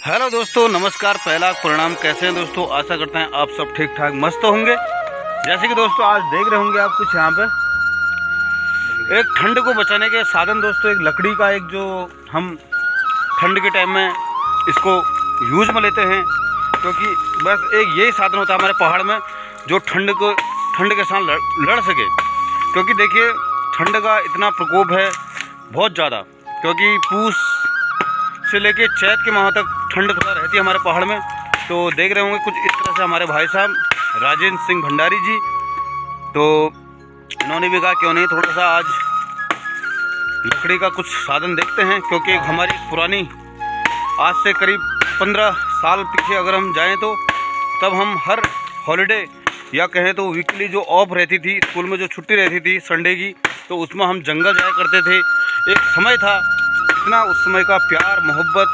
Hello दोस्तों, नमस्कार, पहला प्रणाम। कैसे हैं दोस्तों? आशा करते हैं आप सब ठीक ठाक मस्त होंगे। जैसे कि दोस्तों आज देख रहे होंगे आप कुछ यहाँ पे एक ठंड को बचाने के साधन दोस्तों, एक लकड़ी का, एक जो हम ठंड के टाइम में इसको यूज में लेते हैं, क्योंकि बस एक यही साधन होता है हमारे पहाड़ में जो ठंड के साथ लड़ सके। क्योंकि देखिए ठंड का इतना प्रकोप है बहुत ज़्यादा, क्योंकि पूस से लेके चैत के माह तक ठंड थोड़ा रहती है हमारे पहाड़ में। तो देख रहे होंगे कुछ इस तरह से हमारे भाई साहब राजेंद्र सिंह भंडारी जी, तो इन्होंने भी कहा क्यों नहीं थोड़ा सा आज लकड़ी का कुछ साधन देखते हैं। क्योंकि हमारी पुरानी आज से करीब 15 साल पीछे अगर हम जाएं तो तब हम हर हॉलीडे या कहें तो वीकली जो ऑफ रहती थी, स्कूल में जो छुट्टी रहती थी संडे की, तो उसमें हम जंगल जाया करते थे। एक समय था इतना, उस समय का प्यार मोहब्बत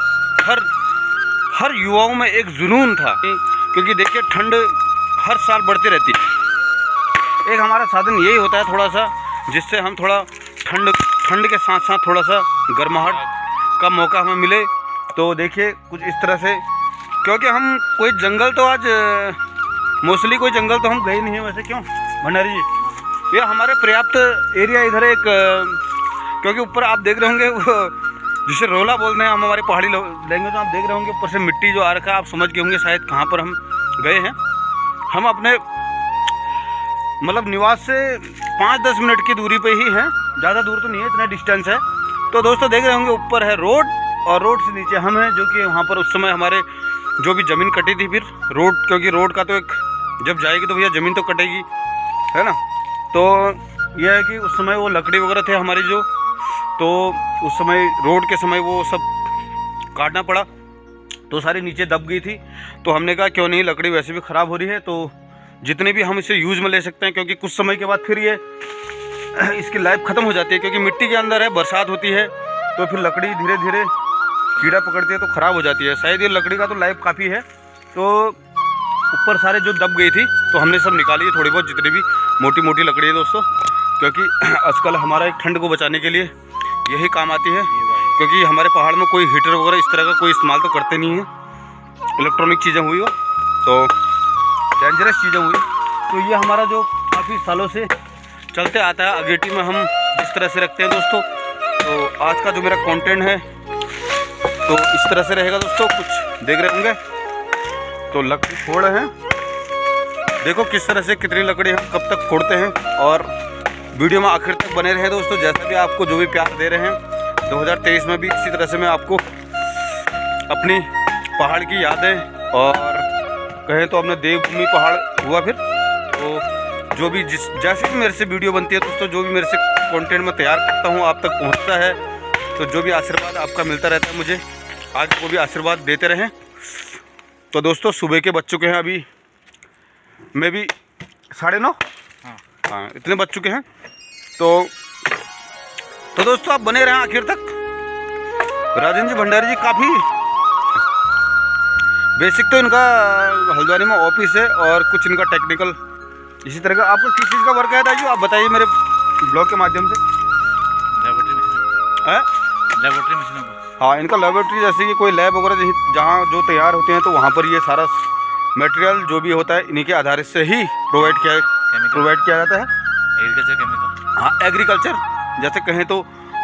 हर युवाओं में एक जुनून था। क्योंकि देखिए ठंड हर साल बढ़ती रहती है। एक हमारा साधन यही होता है थोड़ा सा, जिससे हम थोड़ा ठंड के साथ साथ थोड़ा सा गर्माहट का मौका हमें मिले। तो देखिए कुछ इस तरह से, क्योंकि हम कोई जंगल तो आज मोस्टली कोई जंगल तो हम गए नहीं हैं वैसे। क्यों भंडारी जी? ये हमारे पर्याप्त एरिया इधर एक, क्योंकि ऊपर आप देख रहे होंगे वो जिसे रोला बोलते हैं हम हमारे पहाड़ी लैंग्वेज में, आप देख रहे होंगे ऊपर से मिट्टी जो आ रखा है, आप समझ गए होंगे शायद कहाँ पर हम गए हैं। हम अपने मतलब निवास से 5-10 मिनट की दूरी पे ही हैं, ज़्यादा दूर तो नहीं है, इतना डिस्टेंस है। तो दोस्तों देख रहे होंगे ऊपर है रोड और रोड से नीचे हम हैं, जो कि वहाँ पर उस समय हमारे जो भी ज़मीन कटी थी फिर रोड, क्योंकि रोड का तो एक जब जाएगी तो भैया ज़मीन तो कटेगी, है ना। तो यह है कि उस समय वो लकड़ी वगैरह थे हमारी जो, तो उस समय रोड के समय वो सब काटना पड़ा, तो सारी नीचे दब गई थी। तो हमने कहा क्यों नहीं, लकड़ी वैसे भी ख़राब हो रही है तो जितने भी हम इसे यूज़ में ले सकते हैं, क्योंकि कुछ समय के बाद फिर ये इसकी लाइफ ख़त्म हो जाती है, क्योंकि मिट्टी के अंदर है, बरसात होती है तो फिर लकड़ी धीरे धीरे कीड़ा पकड़ती है तो ख़राब हो जाती है। शायद ये लकड़ी का तो लाइफ काफ़ी है। तो ऊपर सारे जो दब गई थी तो हमने सब निकाली है, थोड़ी बहुत जितनी भी मोटी मोटी लकड़ी है दोस्तों, क्योंकि आजकल हमारा एक ठंड को बचाने के लिए यही काम आती है। क्योंकि हमारे पहाड़ में कोई हीटर वगैरह इस तरह का कोई इस्तेमाल तो करते नहीं है, इलेक्ट्रॉनिक चीज़ें हुई हो तो डेंजरस चीज़ें हुई। तो ये हमारा जो काफ़ी सालों से चलते आता है, अगेटी में हम इस तरह से रखते हैं दोस्तों। तो आज का जो मेरा कंटेंट है तो इस तरह से रहेगा दोस्तों, कुछ देख रहे होंगे। तो लकड़ी फोड़ हैं, देखो किस तरह से कितनी लकड़ी हम कब तक फोड़ते हैं, और वीडियो में आखिर तक बने रहे दोस्तों। जैसा भी आपको जो भी प्यार दे रहे हैं, 2023 में भी इसी तरह से मैं आपको अपनी पहाड़ की यादें, और कहें तो अपना देवभूमि पहाड़ हुआ फिर, तो जो भी जैसे भी मेरे से वीडियो बनती है दोस्तों, जो भी मेरे से कंटेंट में तैयार करता हूँ आप तक पहुँचता है। तो जो भी आशीर्वाद आपका मिलता रहता है मुझे, आज वो भी आशीर्वाद देते रहें। तो दोस्तों सुबह के बज चुके हैं, अभी मैं भी 9:30, हाँ इतने बज चुके हैं। तो दोस्तों आप बने रहें आखिर तक। राजेंद्र जी भंडारी जी काफ़ी बेसिक तो इनका हल्द्वानी में ऑफिस है, और कुछ इनका टेक्निकल इसी तरह का। आपको किस चीज़ का वर्क है दाजू, आप बताइए मेरे ब्लॉग के माध्यम से। लेबोरेटरी मशीन, हाँ इनका लेबोरेटरी, जैसे कि कोई लैब वगैरह जहाँ जो तैयार होते हैं तो वहाँ पर ये सारा मटेरियल जो भी होता है इन्हीं के आधारित से ही प्रोवाइड किया जाता है। एग्रीकल्चर केमिकल, हाँ एग्रीकल्चर, जैसे कहें तो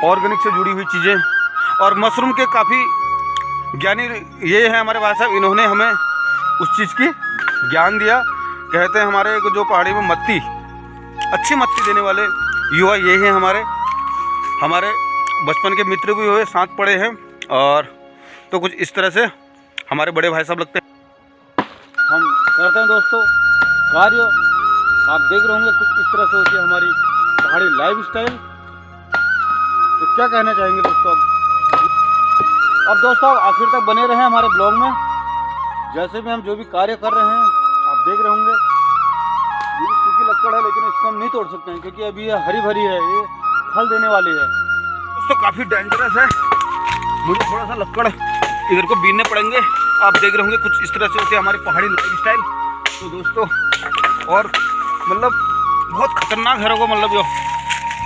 ऑर्गेनिक से जुड़ी हुई चीज़ें। और मशरूम के काफ़ी ज्ञानी ये हैं हमारे भाई साहब, इन्होंने हमें उस चीज़ की ज्ञान दिया। कहते हैं हमारे जो पहाड़ी में मत्ती, अच्छी मत्ती देने वाले युवा ये हैं हमारे बचपन के मित्र भी हुए, साथ पढ़े हैं। और तो कुछ इस तरह से हमारे बड़े भाई साहब लगते हैं। हम करते हैं दोस्तों कार्य, आप देख रहे होंगे कुछ इस तरह से होती है हमारी पहाड़ी लाइफ स्टाइल। तो क्या कहना चाहेंगे दोस्तों? अब दोस्तों आखिर तक बने रहें हमारे ब्लॉग में। जैसे भी हम जो भी कार्य कर रहे हैं आप देख रहे होंगे, ये सूखी लकड़ है लेकिन इसको हम नहीं तोड़ सकते हैं, क्योंकि अभी ये हरी भरी है, ये फल देने वाली है दोस्तों। काफ़ी डेंजरस है, मुझे थोड़ा सा लकड़ इधर को बीनने पड़ेंगे। आप देख रहे होंगे कुछ इस तरह से होती है हमारी पहाड़ी लाइफ स्टाइल। तो दोस्तों और मतलब बहुत खतरनाक है को, मतलब जो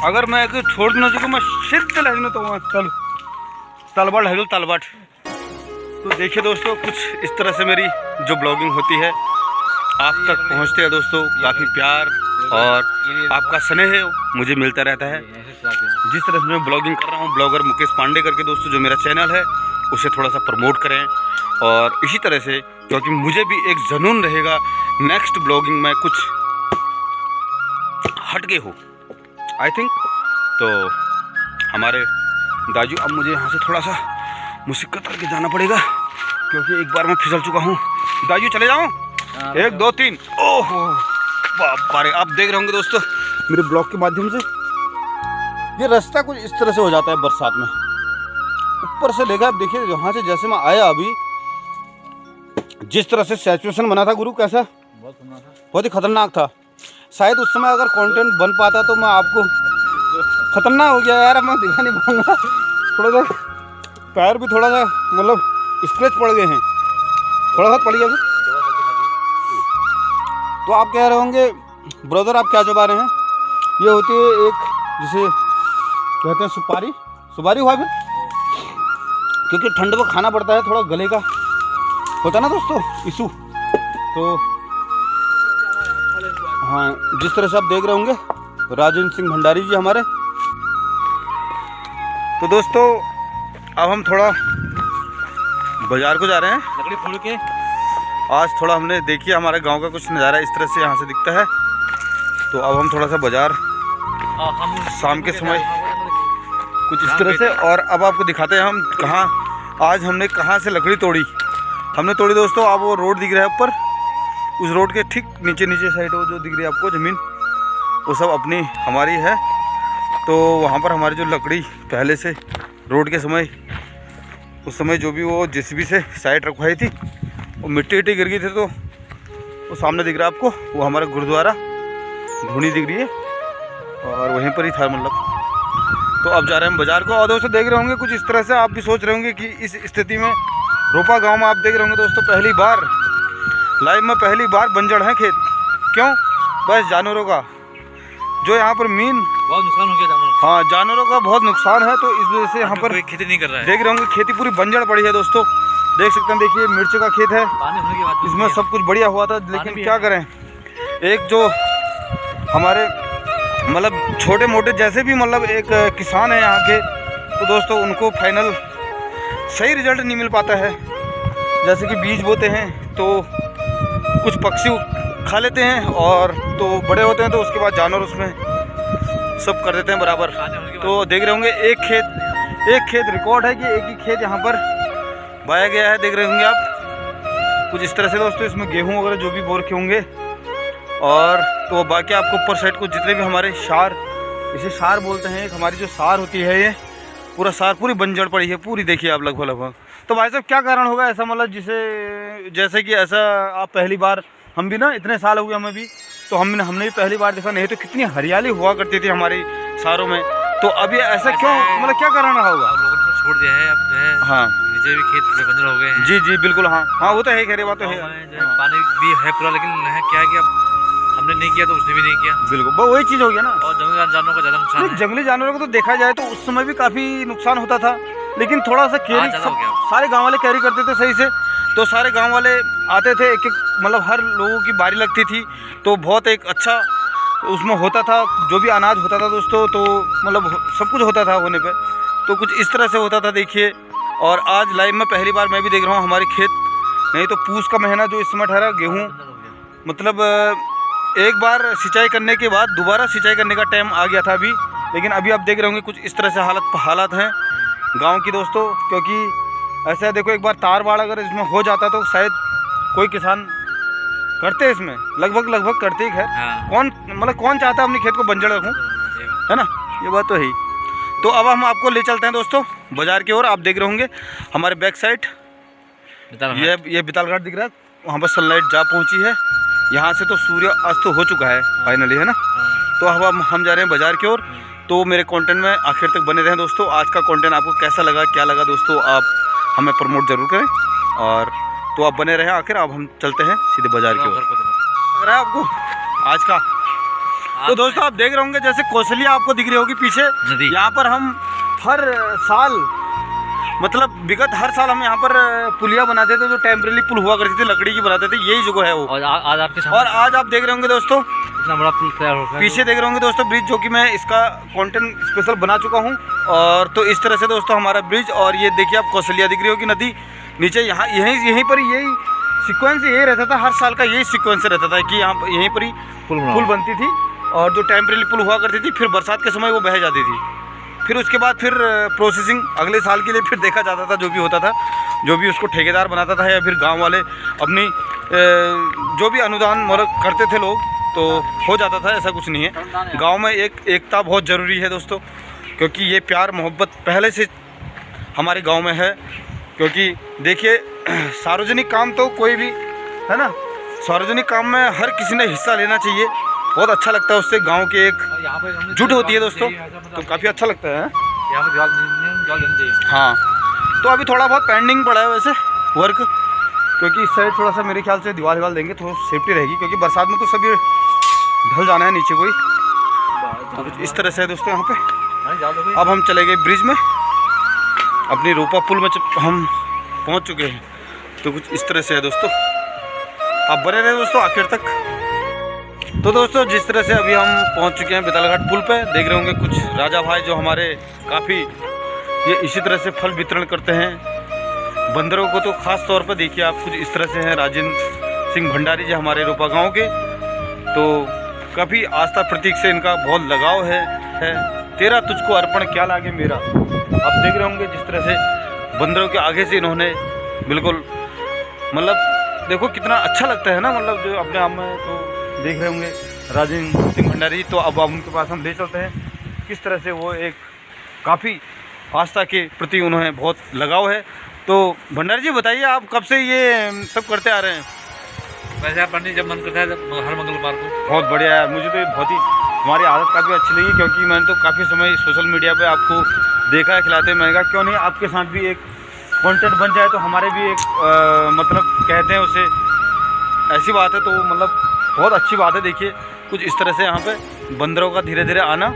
अगर मैं छोड़ दूँ मैं सिद्ध लहजू तो वहाँ चल तलबट है, तलबट तो देखिए दोस्तों, कुछ इस तरह से मेरी जो ब्लॉगिंग होती है आप तक पहुंचते हैं दोस्तों। काफ़ी प्यार और आपका स्नेह मुझे मिलता रहता है। जिस तरह से मैं ब्लॉगिंग कर रहा हूं, ब्लॉगर मुकेश पांडे करके दोस्तों जो मेरा चैनल है उसे थोड़ा सा प्रमोट करें। और इसी तरह से, क्योंकि मुझे भी एक जुनून रहेगा नेक्स्ट ब्लॉगिंग में कुछ हटके हो, आई थिंक। तो हमारे दाजू, अब मुझे यहाँ से थोड़ा सा मुसीबत करके जाना पड़ेगा क्योंकि एक बार मैं फिसल चुका हूँ। दाजू चले जाऊँ? 1 2 3। ओहो बारे, आप देख रहे होंगे दोस्तों मेरे ब्लॉग के माध्यम से ये रास्ता कुछ इस तरह से हो जाता है बरसात में। ऊपर से लेकर आप देखिए, यहाँ से जैसे मैं आया अभी, जिस तरह से सिचुएशन बना था गुरु, कैसा बहुत ही खतरनाक था। शायद उस समय अगर कंटेंट बन पाता तो मैं आपको, खतरनाक हो गया यार, अब मैं दिखा नहीं पाऊंगा। थोड़ा सा पैर भी थोड़ा सा मतलब स्क्रैच पड़ गए हैं, थोड़ा सा पड़ गया। तो आप कह रहे होंगे ब्रदर आप क्या चबा रहे हैं? ये होती है एक, जिसे कहते हैं सुपारी, सुपारी हुआ फिर, क्योंकि ठंड में खाना पड़ता है, थोड़ा गले का होता है ना दोस्तों इशू। तो हाँ, जिस तरह से आप देख रहे होंगे राजेंद्र सिंह भंडारी जी हमारे। तो दोस्तों अब हम थोड़ा बाजार को जा रहे हैं, लकड़ी फोड़ के। आज थोड़ा हमने देखिए हमारे गांव का कुछ नज़ारा इस तरह से यहाँ से दिखता है। तो अब हम थोड़ा सा बाजार शाम के समय कुछ इस तरह से, और अब आपको दिखाते हैं हम कहाँ, आज हमने कहाँ से लकड़ी तोड़ी। हमने तोड़ी दोस्तों, अब वो रोड दिख रहा है ऊपर, उस रोड के ठीक नीचे साइड वो जो दिख रही है आपको ज़मीन, वो सब अपनी हमारी है। तो वहाँ पर हमारी जो लकड़ी पहले से रोड के समय, उस समय जो भी वो जेसीबी से साइड रखवाई थी, वो मिट्टी गिर गई थी। तो वो सामने दिख रहा है आपको, वो हमारा गुरुद्वारा धूनी दिख रही है, और वहीं पर ही था मतलब। तो अब जा रहे हैं हम बाज़ार को। और दोस्तों देख रहे होंगे कुछ इस तरह से, आप भी सोच रहे होंगे कि इस स्थिति में रोपा गांव में आप देख रहे होंगे दोस्तों, पहली बार लाइव में, पहली बार बंजर है खेत। क्यों? बस जानवरों का जो यहाँ पर मीन बहुत नुकसान हो गया जानवरों। हाँ, जानवरों का बहुत नुकसान है। तो इस वजह से यहाँ पर खेती नहीं कर रहा है। देख रहे होंगे खेती पूरी बंजर पड़ी है दोस्तों, देख सकते हैं। देखिए मिर्च का खेत है, पानी होने के बाद इसमें सब कुछ बढ़िया हुआ था, लेकिन क्या करें, एक जो हमारे मतलब छोटे मोटे जैसे भी मतलब एक किसान है यहाँ के, तो दोस्तों उनको फाइनल सही रिजल्ट नहीं मिल पाता है। जैसे कि बीज बोते हैं तो कुछ पक्षी खा लेते हैं, और तो बड़े होते हैं तो उसके बाद जानवर उसमें सब कर देते हैं बराबर। तो देख रहे होंगे एक खेत रिकॉर्ड है कि एक ही खेत यहाँ पर बाया गया है, देख रहे होंगे आप कुछ इस तरह से दोस्तों। इसमें गेहूँ वगैरह जो भी बो रखे होंगे, और तो बाकी आपको ऊपर साइड को जितने भी हमारे सार, इसे सार बोलते हैं, एक हमारी जो सार होती है, ये पूरा सार पूरी बंजर पड़ी है पूरी, देखिए आप लगभग। तो भाई साहब क्या कारण होगा ऐसा, मतलब जिसे जैसे कि ऐसा आप पहली बार, हम भी ना इतने साल हो गए हमें भी, तो हमने भी पहली बार देखा। नहीं तो कितनी हरियाली हुआ करती थी हमारी सारों में, तो अभी ऐसा क्यों, मतलब क्या कारण रहा होगा? लोगों ने छोड़ दिया है, अब जो है हाँ, नीचे भी खेत बंजर हो गए हैं। जी बिल्कुल। हाँ वो तो है, खैर बात तो है। पानी भी है पूरा, लेकिन है क्या है कि अब हमने नहीं किया तो उसने भी नहीं किया। बिल्कुल वही चीज़ हो गया ना। और जंगली जानवरों का ज़्यादा नुकसान है। जंगली जानवरों को तो देखा जाए तो उस समय भी काफ़ी नुकसान होता था, लेकिन थोड़ा सा कैरी सारे गांव वाले कैरी करते थे सही से। तो सारे गांव वाले आते थे, एक मतलब हर लोगों की बारी लगती थी, तो बहुत एक अच्छा उसमें होता था, जो भी अनाज होता था दोस्तों, तो मतलब सब कुछ होता था होने पे। तो कुछ इस तरह से होता था देखिए। और आज लाइव में पहली बार मैं भी देख रहा हूँ हमारे खेत। नहीं तो पूस का महीना जो इस समय ठहरा, गेहूँ मतलब एक बार सिंचाई करने के बाद दोबारा सिंचाई करने का टाइम आ गया था अभी, लेकिन अभी आप देख रहे होंगे कुछ इस तरह से हालात हैं गांव की दोस्तों। क्योंकि ऐसा देखो, एक बार तार बाड़ अगर इसमें हो जाता तो शायद कोई किसान करते इसमें, लगभग करते ही। खैर कौन चाहता है अपने खेत को बंजर रखूं, है ना, ये बात तो है ही। तो अब हम आपको ले चलते हैं दोस्तों बाजार की ओर। आप देख रहे होंगे हमारे बैक साइड ये बितालघाट दिख रहा है, वहाँ पर सनलाइट जा पहुँची है। यहाँ से तो सूर्य अस्त हो चुका है फाइनली, है ना। तो अब हम जा रहे हैं बाजार की ओर। तो मेरे कंटेंट में आखिर तक बने रहें दोस्तों। आज का कंटेंट आपको कैसा लगा, क्या लगा दोस्तों, आप हमें प्रमोट जरूर करें, और तो आप बने रहें आखिर। अब हम चलते हैं सीधे बाजार की ओर। लग रहा है आपको आज का? तो दोस्तों आप देख रहे होंगे जैसे कौशलिया आपको दिख रही होगी पीछे, यहाँ पर हम हर साल मतलब विगत हर साल हम यहाँ पर पुलिया बनाते थे, जो टेम्परेरी पुल हुआ करती थी, लकड़ी की बनाते थे, यही जगह है वो। और आज आपके सामने और आज आप देख रहे होंगे दोस्तों, इतना बड़ा पुल तैयार हो गया। पीछे देख रहे होंगे दोस्तों ब्रिज, जो कि मैं इसका कंटेंट स्पेशल बना चुका हूँ। और तो इस तरह से दोस्तों हमारा ब्रिज, और ये देखिए आप कौशल्या दिख रही होगी नदी नीचे, यहाँ यहीं पर यही सीक्वेंस यही रहता था, हर साल का यही सीक्वेंस रहता था कि यहाँ यहीं पर ही पुल बनती थी, और जो टेम्परेरी पुल हुआ करती थी, फिर बरसात के समय वो बह जाती थी। फिर उसके बाद फिर प्रोसेसिंग अगले साल के लिए फिर देखा जाता था, जो भी होता था, जो भी उसको ठेकेदार बनाता था, या फिर गांव वाले अपनी जो भी अनुदान मतलब करते थे लोग, तो हो जाता था। ऐसा कुछ नहीं है, गांव में एकता बहुत ज़रूरी है दोस्तों, क्योंकि ये प्यार मोहब्बत पहले से हमारे गांव में है। क्योंकि देखिए सार्वजनिक काम तो कोई भी है ना, सार्वजनिक काम में हर किसी ने हिस्सा लेना चाहिए, बहुत अच्छा लगता है, उससे गांव के एक यहाँ पे जुट होती है दोस्तों, तो काफ़ी अच्छा लगता है। यहाँ पे जल हाँ, तो अभी थोड़ा बहुत पेंडिंग पड़ा है वैसे वर्क, क्योंकि इस साइड थोड़ा सा मेरे ख्याल से दीवार देंगे तो सेफ्टी रहेगी, क्योंकि बरसात में तो सभी ढल जाना है नीचे कोई। तो कुछ इस तरह से है दोस्तों यहाँ पे। अब हम चले गए ब्रिज में, अपनी रोपा पुल में हम पहुँच चुके हैं। तो कुछ इस तरह से है दोस्तों, आप बने रहे दोस्तों आखिर तक। तो दोस्तों जिस तरह से अभी हम पहुंच चुके हैं बेतालघाट पुल पे, देख रहे होंगे कुछ राजा भाई जो हमारे काफ़ी ये इसी तरह से फल वितरण करते हैं बंदरों को। तो ख़ास तौर पर देखिए आप कुछ इस तरह से हैं राजेंद्र सिंह भंडारी जी हमारे रोपा गांव के, तो काफ़ी आस्था प्रतीक से इनका बहुत लगाव है। तेरा तुझको अर्पण क्या लागे मेरा, आप देख रहे होंगे जिस तरह से बंदरों के आगे से इन्होंने बिल्कुल मतलब देखो कितना अच्छा लगता है ना, मतलब जो अपने आप में। तो देख रहे होंगे राजेंद्र सिंह भंडारी, तो अब उनके पास हम ले चलते हैं, किस तरह से वो एक काफ़ी आस्था के प्रति उन्हें बहुत लगाव है। तो भंडारी जी बताइए, आप कब से ये सब करते आ रहे हैं? वैसे आप पंडित जब मन करता है हर मंगलवार को। बहुत बढ़िया है, मुझे तो ये बहुत ही हमारी आदत काफ़ी अच्छी लगी, क्योंकि मैंने तो काफ़ी समय सोशल मीडिया पे आपको देखा है खिलाते। मैंने कहा क्यों नहीं आपके साथ भी एक कंटेंट बन जाए, तो हमारे भी एक मतलब कहते हैं उसे, ऐसी बात है। तो मतलब बहुत अच्छी बात है। देखिए कुछ इस तरह से यहाँ पे बंदरों का धीरे धीरे आना।